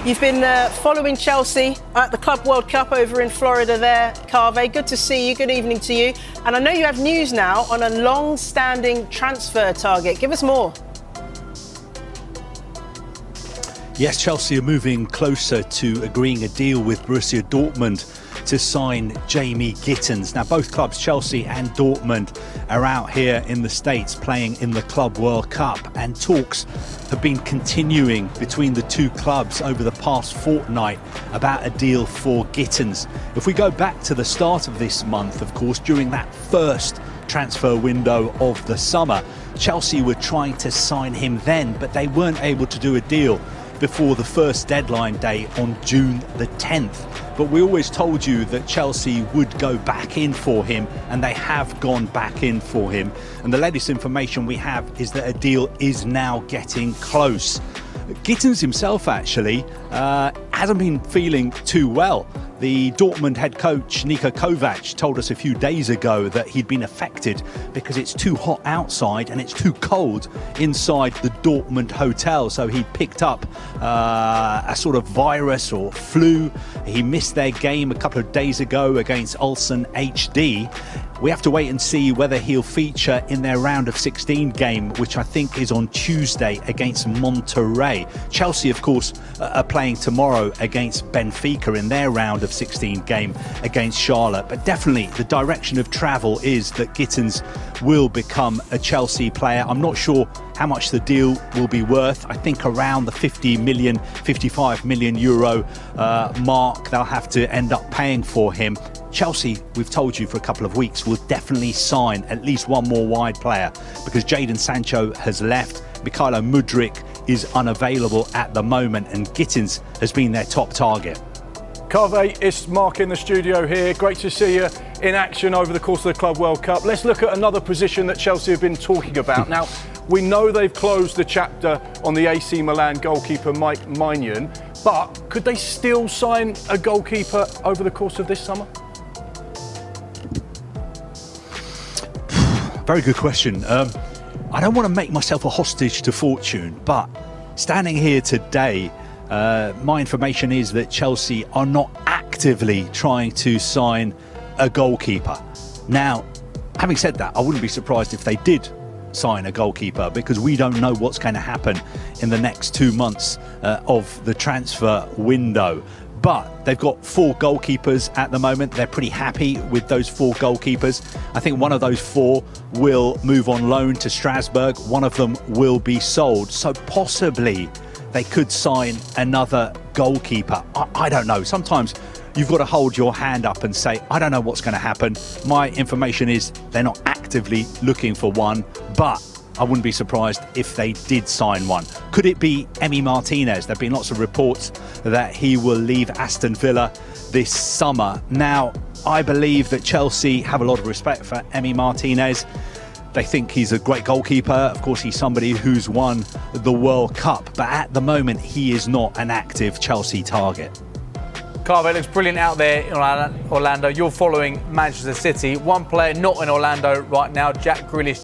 You've been following Chelsea at the Club World Cup over in Florida there, Carve. Good to see you. Good evening to you. And I know you have news now on a long-standing transfer target. Give us more. Yes, Chelsea are moving closer to agreeing a deal with Borussia Dortmund to sign Jamie Gittens. Now, both clubs, Chelsea and Dortmund, are out here in the States playing in the Club World Cup, and talks have been continuing between the two clubs over the past fortnight about a deal for Gittens. If we go back to the start of this month, of course, during that first transfer window of the summer, Chelsea were trying to sign him then, but they weren't able to do a deal before the first deadline day on June the 10th. But we always told you that Chelsea would go back in for him, and they have gone back in for him. And the latest information we have is that a deal is now getting close. Gittens himself actually hasn't been feeling too well. The Dortmund head coach Niko Kovac told us a few days ago that he'd been affected because it's too hot outside and it's too cold inside the Dortmund hotel. So he picked up a sort of virus or flu. He missed their game a couple of days ago against Ulsan HD. We have to wait and see whether he'll feature in their round of 16 game, which I think is on Tuesday against Monterrey. Chelsea, of course, are playing tomorrow against Benfica in their round of 16 game against Charlotte. But definitely the direction of travel is that Gittens will become a Chelsea player. I'm not sure how much the deal will be worth. I think around the 55 million euro mark they'll have to end up paying for him. Chelsea, we've told you for a couple of weeks, will definitely sign at least one more wide player because Jadon Sancho has left. Mykhailo Mudryk is unavailable at the moment, and Gittens has been their top target. Carve, it's Mark in the studio here. Great to see you in action over the course of the Club World Cup. Let's look at another position that Chelsea have been talking about. Now, we know they've closed the chapter on the AC Milan goalkeeper Mike Maignan, but could they still sign a goalkeeper over the course of this summer? Very good question. I don't want to make myself a hostage to fortune, but standing here today, my information is that Chelsea are not actively trying to sign a goalkeeper. Now, having said that, I wouldn't be surprised if they did sign a goalkeeper because we don't know what's going to happen in the next 2 months of the transfer window. But they've got 4 goalkeepers at the moment. They're pretty happy with those 4 goalkeepers. I think one of those 4 will move on loan to Strasbourg. One of them will be sold. So possibly they could sign another goalkeeper. I don't know. Sometimes you've got to hold your hand up and say, I don't know what's going to happen. My information is they're not actively looking for one, but I wouldn't be surprised if they did sign one. Could it be Emi Martinez? There have been lots of reports that he will leave Aston Villa this summer. Now, I believe that Chelsea have a lot of respect for Emi Martinez. They think he's a great goalkeeper. Of course, he's somebody who's won the World Cup. But at the moment, he is not an active Chelsea target. Carve, it looks brilliant out there in Orlando. You're following Manchester City. One player not in Orlando right now, Jack Grealish.